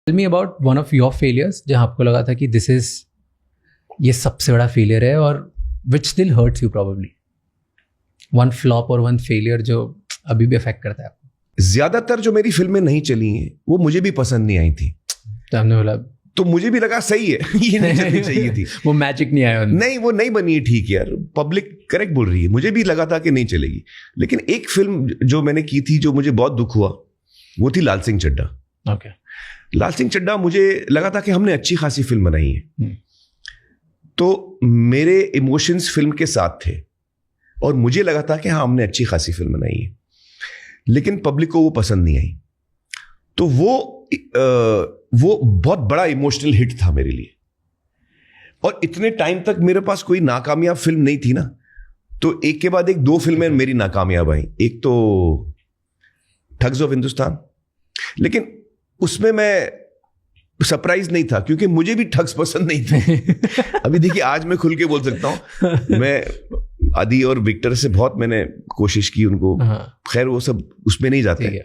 Tell me about one of your failures जहाँ आपको लगा था कि ये सबसे बड़ा फेलियर है और which still hurts you probably. One flop और one failure जो अभी भी अफेक्ट करता है आपको. ज्यादातर जो मेरी फिल्में नहीं चली हैं वो मुझे भी पसंद नहीं आई थी. तो हमने बोला तो मुझे भी लगा सही है ये नहीं चलनी चाहिए थी. वो मैजिक नहीं आया. नहीं वो नहीं बनी है. ठीक यार, पब्लिक करेक्ट बोल रही है. मुझे भी लगा था कि नहीं चलेगी. लेकिन एक फिल्म जो मैंने की थी जो मुझे बहुत दुख हुआ वो थी लाल सिंह चड्ढा. ओके. लाल सिंह चड्ढा मुझे लगा था कि हमने अच्छी खासी फिल्म बनाई है. तो मेरे इमोशंस फिल्म के साथ थे और मुझे लगा था कि हाँ हमने अच्छी खासी फिल्म बनाई है. लेकिन पब्लिक को वो पसंद नहीं आई. तो वो बहुत बड़ा इमोशनल हिट था मेरे लिए. और इतने टाइम तक मेरे पास कोई नाकामयाब फिल्म नहीं थी ना. तो एक के बाद एक 2 फिल्में मेरी नाकामयाब आई. एक तो ठग्स ऑफ हिंदुस्तान. लेकिन उसमें मैं सरप्राइज नहीं था क्योंकि मुझे भी ठग्स पसंद नहीं थे. अभी देखिए आज मैं खुल के बोल सकता हूं. मैं आदि और विक्टर से बहुत मैंने कोशिश की उनको. खैर वो सब उसमें नहीं जाते.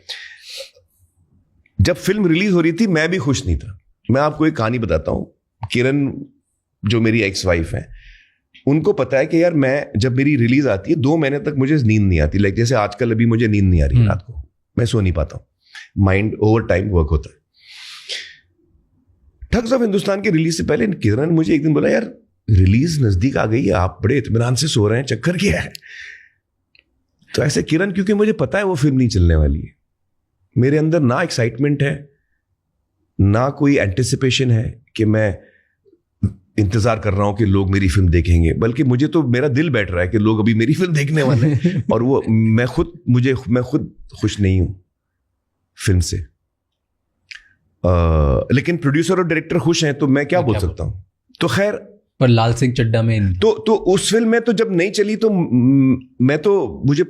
जब फिल्म रिलीज हो रही थी मैं भी खुश नहीं था. मैं आपको एक कहानी बताता हूं. किरण जो मेरी एक्स वाइफ है उनको पता है कि यार मैं जब मेरी रिलीज आती है 2 महीने तक मुझे नींद नहीं आती. लाइक जैसे आजकल अभी मुझे नींद नहीं आ रही है रात को. मैं सो नहीं पाता हूं. माइंड ओवर टाइम वर्क होता है. ठग्स ऑफ हिंदुस्तान के रिलीज से पहले किरण ने मुझे एक दिन बोला यार रिलीज नजदीक आ गई है, आप बड़े इत्मीनान से सो रहे हैं, चक्कर क्या है. तो ऐसे किरण, क्योंकि मुझे पता है वो फिल्म नहीं चलने वाली है. मेरे अंदर ना एक्साइटमेंट है ना कोई एंटिसिपेशन है कि मैं इंतजार कर रहा हूं कि लोग मेरी फिल्म देखेंगे. बल्कि मुझे तो मेरा दिल बैठ रहा है कि लोग अभी मेरी फिल्म देखने वाले हैं. और वो मैं खुद खुश नहीं हूं फिल्म से. लेकिन प्रोड्यूसर और डायरेक्टर खुश हैं तो मैं क्या बोल सकता हूं. तो खैर पर लाल सिंह चड्ढा में तो उस फिल्म में तो जब नहीं चली तो मुझे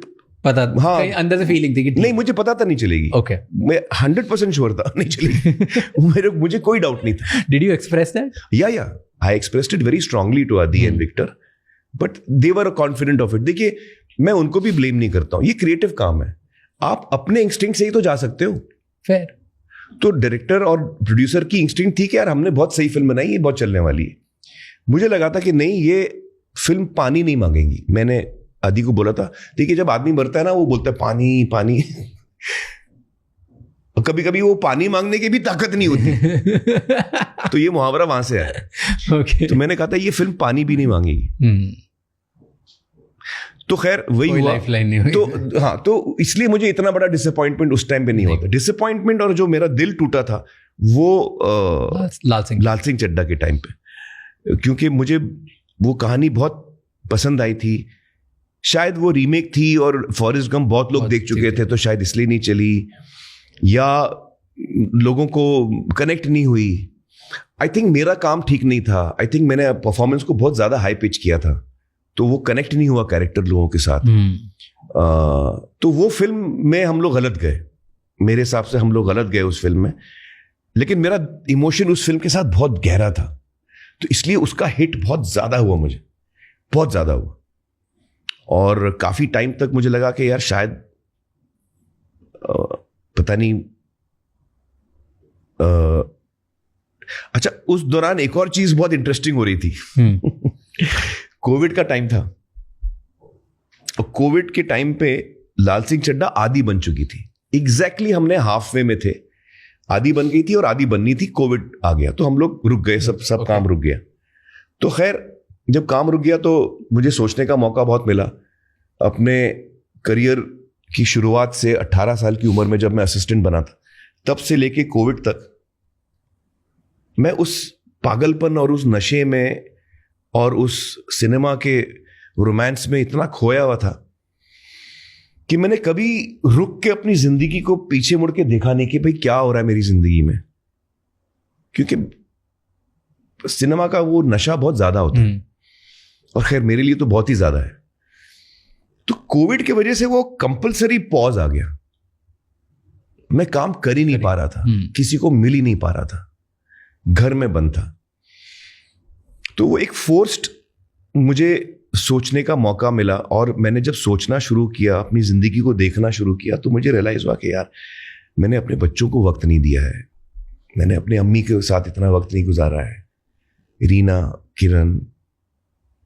पता. हाँ, कहीं अंदर से फीलिंग थी कि नहीं मुझे पता था नहीं चलेगी. ओके. मैं 100% श्योर था नहीं चलेगी. मुझे कोई डाउट नहीं था. Did you express that? या I expressed it very strongly to Adi and Victor but they were confident of it. देखिए मैं उनको भी ब्लेम नहीं करता हूं. ये क्रिएटिव काम है. आप अपने इंस्टिंक्ट से ही तो जा सकते हो. फेयर. तो डायरेक्टर और प्रोड्यूसर की इंस्टिंक्ट थी कि यार हमने बहुत सही फिल्म बनाई, ये बहुत चलने वाली है. मुझे लगा था कि नहीं ये फिल्म पानी नहीं मांगेगी. मैंने आदि को बोला था देखिए जब आदमी मरता है ना वो बोलता है पानी पानी. और कभी कभी वो पानी मांगने की भी ताकत नहीं होती. तो ये मुहावरा वहां से आया. Okay. तो मैंने कहा था ये फिल्म पानी भी नहीं मांगेगी. तो खैर वही हुआ. लाइफलाइन नहीं हुई. तो हाँ, तो इसलिए मुझे इतना बड़ा डिसअपॉइंटमेंट उस टाइम पे नहीं होता. डिसअपॉइंटमेंट और जो मेरा दिल टूटा था वो लाल सिंह चड्ढा के टाइम पे. क्योंकि मुझे वो कहानी बहुत पसंद आई थी. शायद वो रीमेक थी और फॉरेस्ट गंप बहुत लोग देख चुके थे तो शायद इसलिए नहीं चली या लोगों को कनेक्ट नहीं हुई. आई थिंक मेरा काम ठीक नहीं था. आई थिंक मैंने परफॉर्मेंस को बहुत ज्यादा हाई पिच किया था तो वो कनेक्ट नहीं हुआ कैरेक्टर लोगों के साथ. तो वो फिल्म में हम लोग गलत गए. मेरे हिसाब से हम लोग गलत गए उस फिल्म में. लेकिन मेरा इमोशन उस फिल्म के साथ बहुत गहरा था तो इसलिए उसका हिट बहुत ज्यादा हुआ. मुझे बहुत ज्यादा हुआ और काफी टाइम तक मुझे लगा कि यार शायद पता नहीं. अच्छा उस दौरान एक और चीज बहुत इंटरेस्टिंग हो रही थी. कोविड का टाइम था और कोविड के टाइम पे लाल सिंह चड्ढा आदि बन चुकी थी. एग्जैक्टली हमने हाफ वे में थे. आदि बन गई थी और आदि बननी थी. कोविड आ गया तो हम लोग रुक गए. सब काम रुक गया. तो खैर जब काम रुक गया तो मुझे सोचने का मौका बहुत मिला. अपने करियर की शुरुआत से 18 साल की उम्र में जब मैं असिस्टेंट बना था तब से लेके कोविड तक मैं उस पागलपन और उस नशे में और उस सिनेमा के रोमांस में इतना खोया हुआ था कि मैंने कभी रुक के अपनी जिंदगी को पीछे मुड़ के देखा नहीं कि भाई क्या हो रहा है मेरी जिंदगी में. क्योंकि सिनेमा का वो नशा बहुत ज्यादा होता है और खैर मेरे लिए तो बहुत ही ज्यादा है. तो कोविड की वजह से वो कंपलसरी पॉज आ गया. मैं काम कर ही नहीं पा रहा था. किसी को मिल ही नहीं पा रहा था. घर में बंद था. तो वो एक फोर्स्ड मुझे सोचने का मौका मिला और मैंने जब सोचना शुरू किया, अपनी जिंदगी को देखना शुरू किया तो मुझे रियलाइज हुआ कि यार मैंने अपने बच्चों को वक्त नहीं दिया है, मैंने अपने अम्मी के साथ इतना वक्त नहीं गुजारा है, रीना, किरण,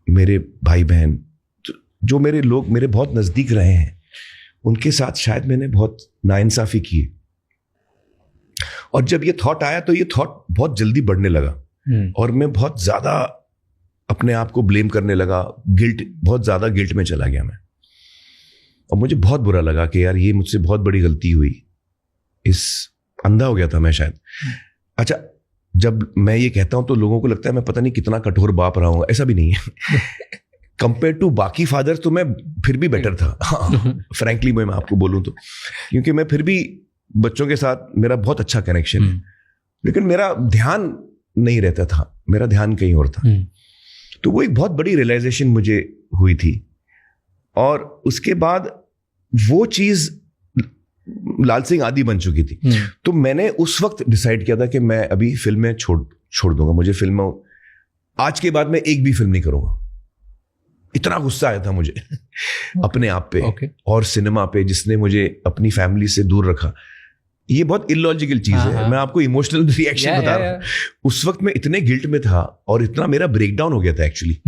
मेरे भाई बहन, जो मेरे लोग मेरे बहुत नज़दीक रहे हैं, उनके साथ शायद मैंने बहुत नाइंसाफ़ी की है। और जब ये थॉट आया तो ये थॉट बहुत जल्दी बढ़ने लगा और मैं बहुत ज़्यादा अपने आप को ब्लेम करने लगा, बहुत ज़्यादा गिल्ट में चला गया मैं। और मुझे बहुत बुरा लगा कि यार ये मुझसे बहुत बड़ी गलती हुई, अंधा हो गया था मैं शायद। अच्छा, जब मैं ये कहता हूँ तो लोगों को लगता है मैं पता नहीं कितना कठोर बाप रहा हूँ, ऐसा भी नहीं है। कंपेयर टू बाकी फादर्स तो मैं फिर भी बेटर था, फ्रैंकली मैं आपको बोलूँ तो, क्योंकि मैं फिर भी बच्चों के साथ मेरा बहुत अच्छा कनेक्शन है, लेकिन मेरा ध्यान नहीं रहता था, मेरा ध्यान कहीं और था। तो वो एक बहुत बड़ी रियलाइजेशन मुझे हुई थी। और उसके बाद वो चीज़ लाल सिंह आदि बन चुकी थी। तो मैंने उस वक्त डिसाइड किया था कि मैं अभी फिल्में छोड़ दूंगा। मुझे फिल्मों, आज के बाद मैं एक भी फिल्म नहीं करूंगा। इतना गुस्सा आया था मुझे अपने आप पे और सिनेमा पे, जिसने मुझे अपनी फैमिली से दूर रखा। ये बहुत इलॉजिकल चीज है, मैं आपको इमोशनल रिएक्शन बता रहा हूँ। उस वक्त मैं इतने गिल्ट में था और इतना मेरा ब्रेकडाउन हो गया था, एक्चुअली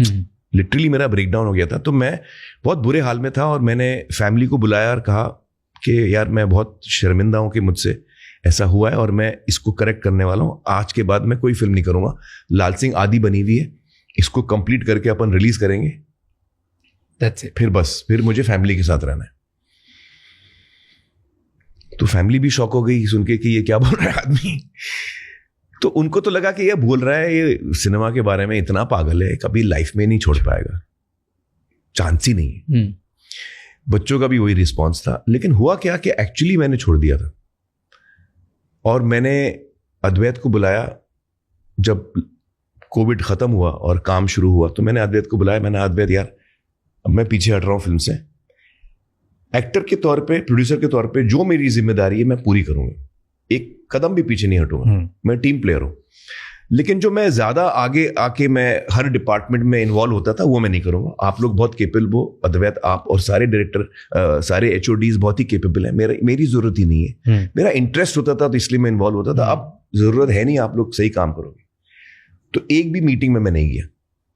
लिटरली मेरा ब्रेकडाउन हो गया था। तो मैं बहुत बुरे हाल में था और मैंने फैमिली को बुलाया और कहा कि यार मैं बहुत शर्मिंदा हूं कि मुझसे ऐसा हुआ है और मैं इसको करेक्ट करने वाला हूं। आज के बाद मैं कोई फिल्म नहीं करूंगा। लाल सिंह आदि बनी हुई है, इसको कंप्लीट करके अपन रिलीज करेंगे, That's it. फिर मुझे फैमिली के साथ रहना है। तो फैमिली भी शॉक हो गई सुन के कि ये क्या बोल रहा है आदमी। तो उनको तो लगा कि ये बोल रहा है, ये सिनेमा के बारे में इतना पागल है, कभी लाइफ में नहीं छोड़ पाएगा, चांस ही नहीं। बच्चों का भी वही रिस्पॉन्स था। लेकिन हुआ क्या कि एक्चुअली मैंने छोड़ दिया था। और मैंने अद्वैत को बुलाया जब कोविड खत्म हुआ और काम शुरू हुआ, तो मैंने अद्वैत को बुलाया। मैंने अद्वैत यार अब मैं पीछे हट रहा हूं फिल्म से, एक्टर के तौर पे, प्रोड्यूसर के तौर पे जो मेरी जिम्मेदारी है मैं पूरी करूंगा, एक कदम भी पीछे नहीं हटूंगा। मैं टीम प्लेयर हूं, लेकिन जो मैं ज्यादा आगे आके मैं हर डिपार्टमेंट में इन्वॉल्व होता था वो मैं नहीं करूंगा। आप लोग बहुत केपेबल हो, अद्वैत आप और सारे डायरेक्टर, सारे एचओडीज बहुत ही केपेबल हैं, मेरी जरूरत ही नहीं है। मेरा इंटरेस्ट होता था तो इसलिए मैं इन्वॉल्व होता था। अब जरूरत है नहीं, आप लोग सही काम करोगे। तो एक भी मीटिंग में मैं नहीं गया।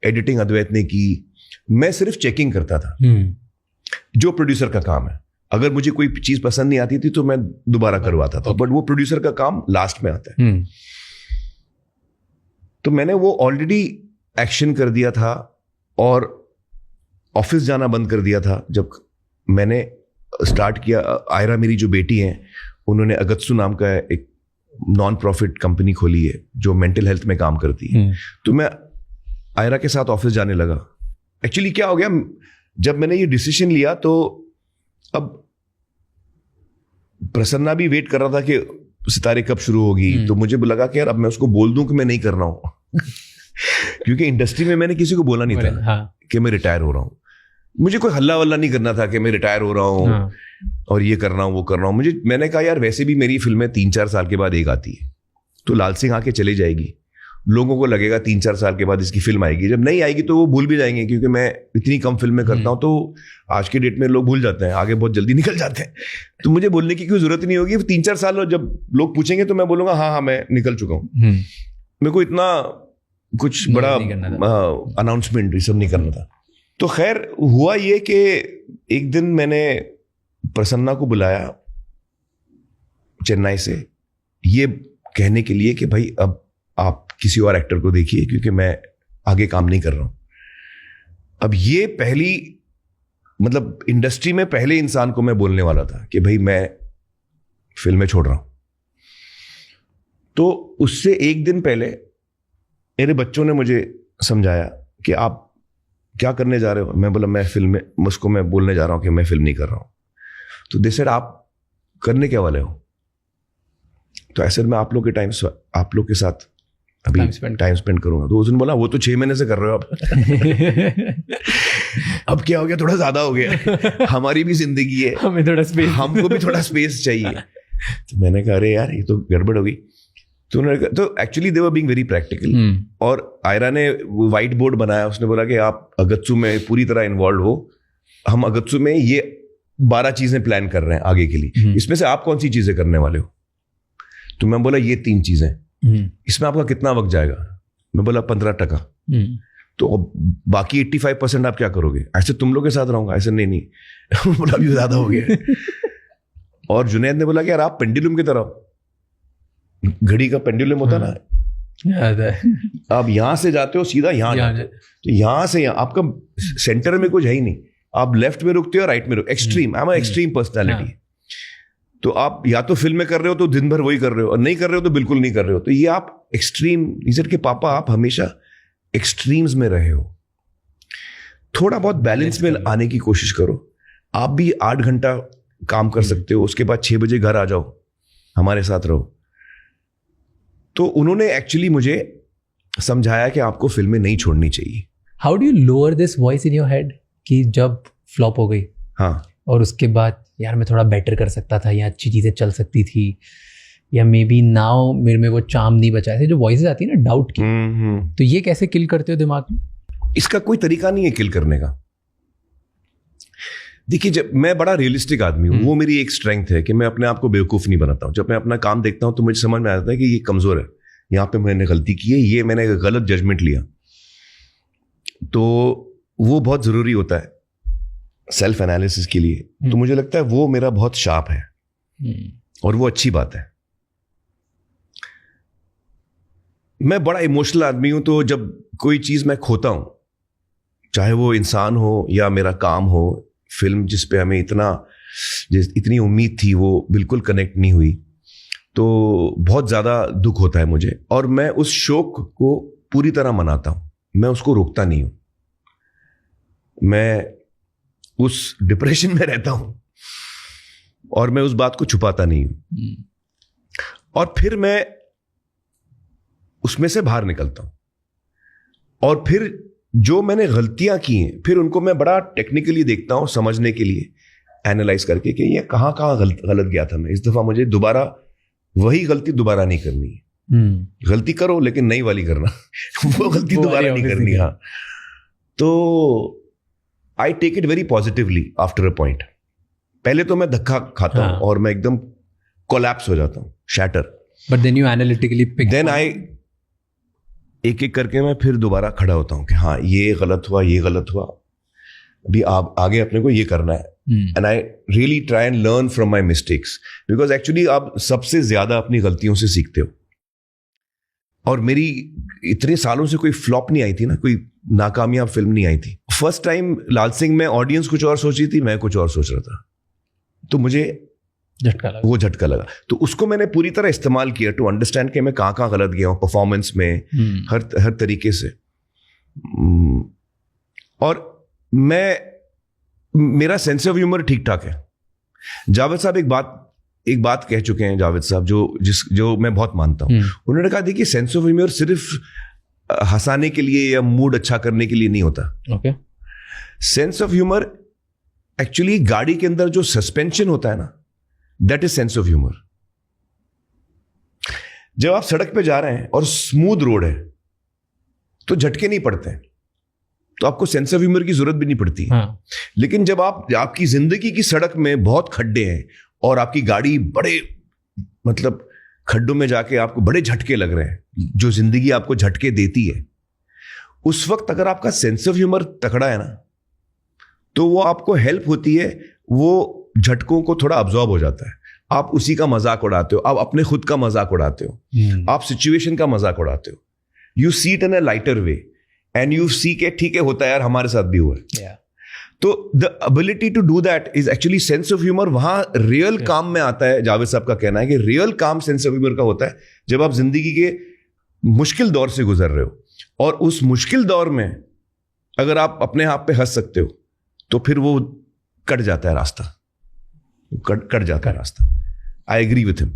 एडिटिंग अद्वैत ने की, मैं सिर्फ चेकिंग करता था, जो प्रोड्यूसर का काम है। अगर मुझे कोई चीज पसंद नहीं आती थी तो मैं दोबारा करवाता था, बट वो प्रोड्यूसर का काम लास्ट में आता है। तो मैंने वो ऑलरेडी एक्शन कर दिया था और ऑफिस जाना बंद कर दिया था। जब मैंने स्टार्ट किया, आयरा मेरी जो बेटी है, उन्होंने अगत्सु नाम का एक नॉन प्रॉफिट कंपनी खोली है जो मेंटल हेल्थ में काम करती है। तो मैं आयरा के साथ ऑफिस जाने लगा। एक्चुअली क्या हो गया, जब मैंने ये डिसीजन लिया तो अब प्रसन्ना भी वेट कर रहा था कि सितारे कब शुरू होगी। तो मुझे लगा कि यार अब मैं उसको बोल दूं कि मैं नहीं कर रहा हूं क्योंकि इंडस्ट्री में मैंने किसी को बोला नहीं था कि मैं रिटायर हो रहा हूं। मुझे कोई हल्ला वल्ला नहीं करना था कि मैं रिटायर हो रहा हूं और ये कर रहा हूं वो कर रहा हूं। मैंने कहा यार वैसे भी मेरी फिल्में 3-4 साल के बाद एक आती है, तो लाल सिंह आके चली जाएगी, लोगों को लगेगा 3-4 साल के बाद इसकी फिल्म आएगी। जब नहीं आएगी तो वो भूल भी जाएंगे, क्योंकि मैं इतनी कम फिल्में करता हूं तो आज के डेट में लोग भूल जाते हैं, आगे बहुत जल्दी निकल जाते हैं। तो मुझे बोलने की कोई जरूरत नहीं होगी। 3-4 साल जब लोग पूछेंगे तो मैं बोलूंगा हाँ मैं निकल चुका हूँ। मेरे को इतना कुछ बड़ा अनाउंसमेंट ये सब नहीं करना था। तो खैर हुआ ये कि एक दिन मैंने प्रसन्ना को बुलाया चेन्नई से, ये कहने के लिए कि भाई अब आप किसी और एक्टर को देखिए, क्योंकि मैं आगे काम नहीं कर रहा हूं। अब ये पहली, मतलब इंडस्ट्री में पहले इंसान को मैं बोलने वाला था कि भाई मैं फिल्में छोड़ रहा हूं। तो उससे एक दिन पहले मेरे बच्चों ने मुझे समझाया कि आप क्या करने जा रहे हो। मैं बोला मैं फिल्म में, उसको मैं बोलने जा रहा हूं कि मैं फिल्म नहीं कर रहा हूं। तो दे सेड आप करने क्या वाले हो। तो ऐसे मैं आप लोग के साथ अभी टाइम स्पेंड करूंगा। तो उसने बोला वो तो 6 महीने से कर रहे हो आप अब क्या हो गया, थोड़ा ज्यादा हो गया, हमारी भी जिंदगी है, हमें थोड़ा स्पेस, हमको भी थोड़ा स्पेस चाहिए। तो मैंने कहा अरे यार ये तो गड़बड़ हो गई। तो actually they were being very practical. और आयरा ने व्हाइट बोर्ड बनाया, उसने बोला कि आप अगत्सु में पूरी तरह इन्वॉल्व हो, हम अगत्सु में ये 12 चीजें प्लान कर रहे हैं आगे के लिए, इसमें से आप कौन सी चीजें करने वाले हो। तो मैं बोला ये 3 चीजें, इसमें आपका कितना वक्त जाएगा? मैं बोला 15%। तो अब बाकी 85% आप क्या करोगे? ऐसे तुम लोग के साथ रहूंगा? ऐसे नहीं बोला अभी ज्यादा हो गया। और जुनैद ने बोला कि यार आप पेंडुलम की तरह, घड़ी का पेंडुलम होता ना, आप यहां से जाते हो सीधा यहां जाते हो, तो यहां से यहाँ आपका सेंटर में कुछ है ही नहीं, आप लेफ्ट में रुकते हो, राइट में रुकते। Extreme, I am extreme personality. तो आप या तो फिल्म में कर रहे हो तो दिन भर वही कर रहे हो, और नहीं कर रहे हो तो बिल्कुल नहीं कर रहे हो। तो ये आप एक्सट्रीम, नीचर के पापा आप हमेशा एक्सट्रीम्स में रहे हो। थोड़ा बहुत बैलेंस में आने की कोशिश करो। आप भी 8 घंटा काम कर सकते हो, उसके बाद 6 बजे घर आ जाओ, हमारे साथ रहो। तो उन्होंने एक्चुअली मुझे समझाया कि आपको फिल्में नहीं छोड़नी चाहिए। How do you lower this voice in your head कि जब फ्लॉप हो गई, हाँ, और उसके बाद यार मैं थोड़ा बेटर कर सकता था, या अच्छी चीज़ें चल सकती थी, या मे बी नाउ मेरे में वो चार्म नहीं बचा है, जो वॉइसेस आती है ना डाउट की, तो ये कैसे किल करते हो दिमाग में? इसका कोई तरीका नहीं है किल करने का। देखिए, जब मैं बड़ा रियलिस्टिक आदमी हूँ, वो मेरी एक स्ट्रेंथ है कि मैं अपने आप को बेवकूफ़ नहीं बनाता हूँ। जब मैं अपना काम देखता हूँ तो मुझे समझ में आता है कि ये कमज़ोर है, यहाँ पे मैंने गलती की है, ये मैंने गलत जजमेंट लिया। तो वो बहुत ज़रूरी होता है सेल्फ एनालिसिस के लिए। तो मुझे लगता है वो मेरा बहुत शार्प है, और वो अच्छी बात है। मैं बड़ा इमोशनल आदमी हूं, तो जब कोई चीज़ मैं खोता हूं, चाहे वो इंसान हो या मेरा काम हो, फिल्म जिस पे हमें इतनी उम्मीद थी वो बिल्कुल कनेक्ट नहीं हुई, तो बहुत ज़्यादा दुख होता है मुझे। और मैं उस शोक को पूरी तरह मनाता हूं, मैं उसको रोकता नहीं हूं। मैं उस डिप्रेशन में रहता हूं और मैं उस बात को छुपाता नहीं हूं, और फिर मैं उसमें से बाहर निकलता हूं। और फिर जो मैंने गलतियां की हैं, फिर उनको मैं बड़ा टेक्निकली देखता हूं, समझने के लिए, एनालाइज करके कि ये कहां गलत गया था मैं। इस दफा मुझे दोबारा वही गलती दोबारा नहीं करनी है। गलती करो लेकिन नई वाली करना वो गलती दोबारा नहीं करनी। हाँ, तो I take it very positively after a point. पहले तो मैं धक्का खाता हूं और मैं एकदम कोलैप्स हो जाता हूं, shatter. But then you analytically pick, then I एक एक करके मैं फिर दोबारा खड़ा होता हूं कि हाँ, ये गलत हुआ, ये गलत हुआ, अभी आगे अपने को ये करना है। And I really try and learn from my mistakes, because actually आप सबसे ज्यादा अपनी गलतियों से सीखते हो। और मेरी इतने सालों से कोई फ्लॉप नहीं आई थी ना, कोई नाकामयाब फिल्म नहीं आई थी। फर्स्ट टाइम लाल सिंह में ऑडियंस कुछ और सोच रही थी, मैं कुछ और सोच रहा था, तो मुझे झटका लगा। तो उसको मैंने पूरी तरह इस्तेमाल किया टू अंडरस्टैंड कि मैं कहाँ गलत गया हूँ परफॉर्मेंस में, हर तरीके से। और मेरा सेंस ऑफ ह्यूमर ठीक ठाक है। जावेद साहब एक बात कह चुके हैं, जावेद साहब, जो मैं बहुत मानता हूं। उन्होंने कहा देखिए, सेंस ऑफ ह्यूमर सिर्फ हंसाने के लिए या मूड अच्छा करने के लिए नहीं होता। Okay, sense of humour actually गाड़ी के अंदर जो सस्पेंशन होता है ना, that is sense of humour. जब आप सड़क पे जा रहे हैं और स्मूथ रोड है तो झटके नहीं पड़ते हैं, तो आपको सेंस ऑफ ह्यूमर की जरूरत भी नहीं पड़ती। लेकिन जब आपकी जिंदगी की सड़क में बहुत खड्डे हैं और आपकी गाड़ी बड़े मतलब खड्डों में जाके आपको बड़े झटके लग रहे हैं, जो जिंदगी आपको झटके देती है, उस वक्त अगर आपका सेंस ऑफ ह्यूमर तकड़ा है ना, तो वो आपको हेल्प होती है, वो झटकों को थोड़ा अब्जॉर्ब हो जाता है। आप उसी का मजाक उड़ाते हो, आप अपने खुद का मजाक उड़ाते हो, आप सिचुएशन का मजाक उड़ाते हो। You see it in a lighter way and you see के ठीक है, होता है यार, हमारे साथ भी हुआ है। तो the ability to do that is actually sense of humour. वहां रियल काम में आता है। जावेद साहब का कहना है कि रियल काम सेंस ऑफ ह्यूमर का होता है जब आप जिंदगी के मुश्किल दौर से गुजर रहे हो, और उस मुश्किल दौर में अगर आप अपने आप पे हंस सकते हो तो फिर वो कट जाता है रास्ता, कट जाता है रास्ता। I agree with him.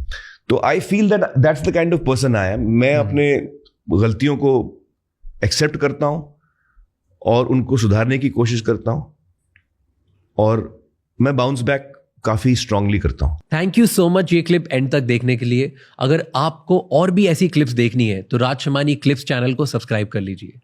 तो I feel that's the kind of person I am. मैं अपने गलतियों को एक्सेप्ट करता हूं और उनको सुधारने की कोशिश करता हूं, और मैं बाउंस बैक काफी स्ट्रांगली करता हूं। थैंक यू सो मच ये क्लिप एंड तक देखने के लिए। अगर आपको और भी ऐसी क्लिप्स देखनी है तो राज शमानी क्लिप्स चैनल को सब्सक्राइब कर लीजिए।